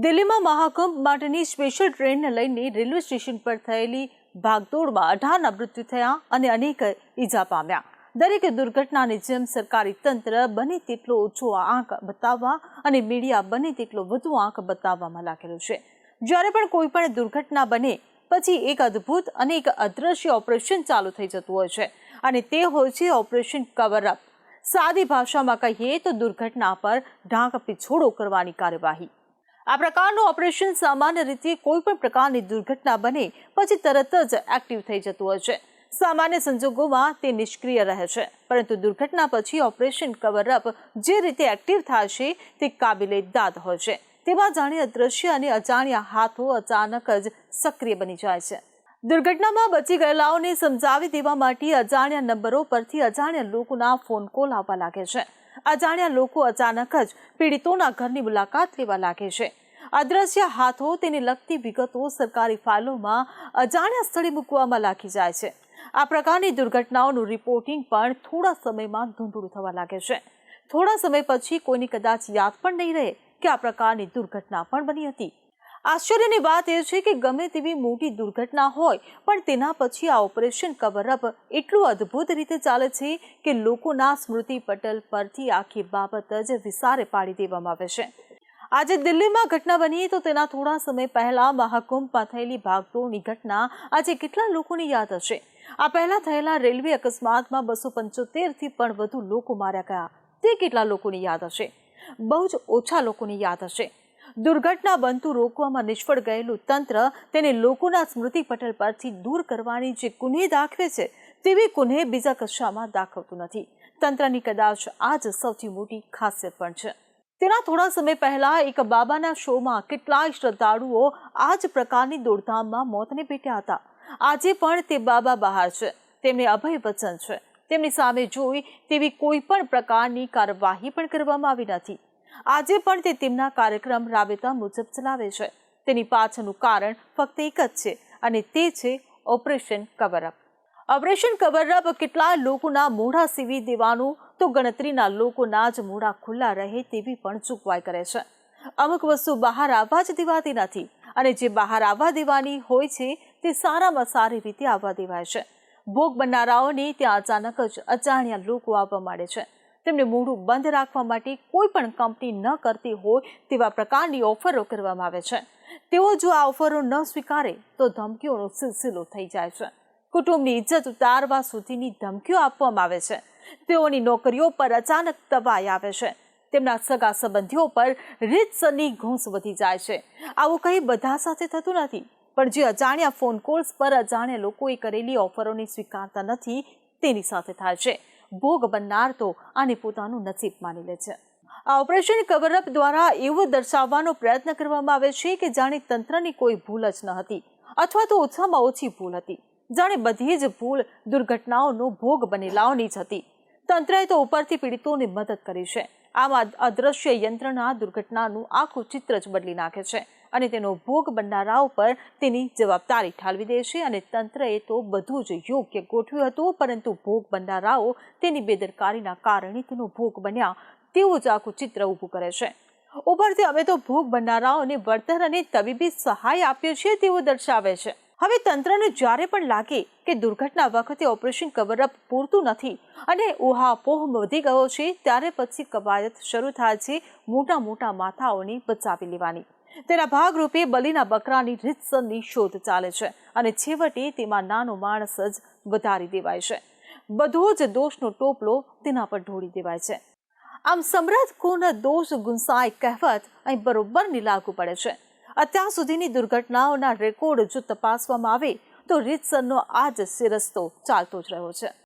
દિલ્હીમાં મહાકુંભ માટેની સ્પેશિયલ ટ્રેનને લઈને રેલવે સ્ટેશન પર થયેલી ભાગદોડમાં 18ના મૃત્યુ થયા અને અનેક ઈજા પામ્યા. દરેક દુર્ઘટનાની જેમ સરકારી તંત્ર બને તેટલો ઓછો આંક બતાવવા અને મીડિયા બને તેટલો વધુ આંક બતાવવામાં લાગેલું છે. જ્યારે પણ કોઈ પણ દુર્ઘટના બને પછી એક અદ્ભુત અને એક અદ્રશ્ય ઓપરેશન ચાલુ થઈ જતું હોય છે અને તે હોય છે ઓપરેશન કવર અપ. સાદી ભાષામાં કહીએ તો દુર્ઘટના પર ઢાંક પીછોડો કરવાની કાર્યવાહી. આ પ્રકારનું ઓપરેશન સામાન્ય રીતે કોઈ પણ પ્રકારની દુર્ઘટના બને પછી તરત જ એક્ટિવ થઈ જતું હોય છે. સામાન્ય સંજોગોમાં તે નિષ્ક્રિય રહે છે, પરંતુ દુર્ઘટના પછી ઓપરેશન કવર અપ જે રીતે એક્ટિવ થાય છે તે કાબિલે દાદ હોય છે. તેમાં જાણે અદ્રશ્ય અને અજાણ્યા હાથો અચાનક જ સક્રિય બની જાય છે. દુર્ઘટનામાં બચી ગયેલાઓને સમજાવી દેવા માટે અજાણ્યા નંબરો પરથી અજાણ્યા લોકોના ફોન કોલ આવવા લાગે છે. અજાણ્યા લોકો અચાનક જ પીડિતોના ઘરની મુલાકાત લેવા લાગે છે. અદ્રશ્ય હાથો તેને લગતી વિગતો સરકારી ફાઇલોમાં અજાણ્યા સ્થળે મૂકવામાં લાગી જાય છે. આ પ્રકારની દુર્ઘટનાઓનું રિપોર્ટિંગ પણ થોડા સમયમાં ધૂંધળું થવા લાગે છે. થોડા સમય પછી કોઈને કદાચ યાદ પણ નહીં રહે કે આ પ્રકારની દુર્ઘટના પણ બની હતી. આશ્ચર્યની વાત એ છે કે ગમે તેવી મોટી દુર્ઘટના હોય પણ તેના પછી આ ઓપરેશન કવર અપ એટલું અદ્ભુત રીતે ચાલે છે કે લોકોના સ્મૃતિ પટલ પરથી આખી બાબત જ વિસારે પાડી દેવામાં આવે છે. આજે દિલ્હીમાં ઘટના બની તો તેના થોડા સમય પહેલા મહાકુંભમાં થયેલી ભાગદોડની ઘટના આજે કેટલા લોકોને યાદ હશે? આ પહેલા થયેલા રેલવે અકસ્માતમાં 275થી પણ વધુ લોકો માર્યા ગયા. તે કેટલા લોકોને યાદ હશે? બહુ જ ઓછા લોકોને યાદ હશે. દુર્ઘટના બનતું રોકવામાં નિષ્ફળ ગયેલું તંત્ર તેને લોકોના સ્મૃતિ પટલ પરથી દૂર કરવાની જે કુનેહ દાખવે છે તેવી કુનેહ બીજા કશામાં દાખવતું નથી. તંત્રની કદાચ આ જ સૌથી મોટી ખાસિયત પણ છે. તેના થોડા સમય પહેલા એક બાબાના શોમાં કેટલાય શ્રદ્ધાળુઓ આ જ પ્રકારની દોડધામમાં મોતને ભેટ્યા હતા. આજે પણ તે બાબા બહાર છે. તેમને અભય વચન છે. તેમની સામે જોઈ તેવી કોઈ પણ પ્રકારની કાર્યવાહી પણ કરવામાં આવી નથી. આજે પણ તે તેમના કાર્યક્રમ રાબેતા મુજબ ચલાવે છે. તેની પાછળનું કારણ ફક્ત એક જ છે અને તે છે operation cover up. Operation cover up કેટલાય લોકોના મોઢા સીવી દેવાનું તો ગણતરીના લોકોના જ મોઢા ખુલ્લા રહે તેવી પણ ચૂકવાઈ કરે છે. અમુક વસ્તુ બહાર આવવા જ દેવાતી નથી અને જે બહાર આવવા દેવાની હોય છે તે સારામાં સારી રીતે આવવા દેવાય છે. ભોગ બનનારાઓને ત્યાં અચાનક જ અજાણ્યા લોકો આવવા માંડે છે. તેમને મોઢું બંધ રાખવા માટે કોઈ પણ કંપની ન કરતી હોય તેવા પ્રકારની ઓફરો કરવામાં આવે છે. તેઓ જો આ ઓફરો ન સ્વીકારે તો ધમકીઓનો સિલસિલો થઈ જાય છે. કુટુંબની ઇજ્જત ઉતારવા સુધીની ધમકીઓ આપવામાં આવે છે. તેઓની નોકરીઓ પર અચાનક તબાહી આવે છે. તેમના સગા સંબંધીઓ પર રીતસરની ઘૂંસ વધી જાય છે. આવું કંઈ બધા સાથે થતું નથી, પણ જે અજાણ્યા ફોન કોલ્સ પર અજાણ્યા લોકોએ કરેલી ઓફરોને સ્વીકારતા નથી તેની સાથે થાય છે. ભોગ બનનાર તો આને પોતાનું નસીબ માની લે છે. આ ઓપરેશન કવર અપ દ્વારા એવું દર્શાવવાનો પ્રયત્ન કરવામાં આવે છે કે જાણે તંત્રની કોઈ ભૂલ જ ન હતી અથવા તો ઓછામાં ઓછી ભૂલ હતી. જાણે બધી જ ભૂલ દુર્ઘટનાઓનો ભોગ બનેલાઓની જ હતી. તંત્રએ તો ઉપરથી પીડિતોને મદદ કરી છે. આમાં અદ્રશ્ય યંત્રણા દુર્ઘટનાનું આખું ચિત્ર જ બદલી નાખે છે અને તેનો ભોગ બનનારાઓ પર તેની જવાબદારી ઠાલવી દે છે અને તંત્રએ તો બધું જ યોગ્ય ગોઠવ્યું હતું, પરંતુ ભોગ બનનારાઓ તેની બેદરકારીના કારણે તેનો ભોગ બન્યા તેવું જ આખું ચિત્ર ઊભું કરે છે. ઉપરથી અમે તો ભોગ બનનારાઓને વળતર અને તબીબી સહાય આપીએ છીએ તેવું દર્શાવે છે. હવે તંત્રને જ્યારે પણ લાગે કે દુર્ઘટના વખતે ઓપરેશન કવર અપ પૂરતું નથી અને ઉહાપોહ વધી ગયો છે ત્યારે પછી કવાયત શરૂ થાય છે મોટા મોટા માથાઓને બચાવી લેવાની. તેના ભાગરૂપે બલીના બકરાની રીતસરની શોધ ચાલે છે અને છેવટે તેમાં નાનો માણસ જ વધારી દેવાય છે. બધો જ દોષનો ટોપલો તેના પર ઢોળી દેવાય છે. આમ સમૃદ્ધ કોણ દોષ ગુંસાય કહેવત અહીં બરોબરની લાગુ પડે છે. અત્યાર સુધીની દુર્ઘટનાઓના રેકોર્ડ જો તપાસવામાં આવે તો રીતસરનો આ જ રસ્તો ચાલતો જ રહ્યો છે.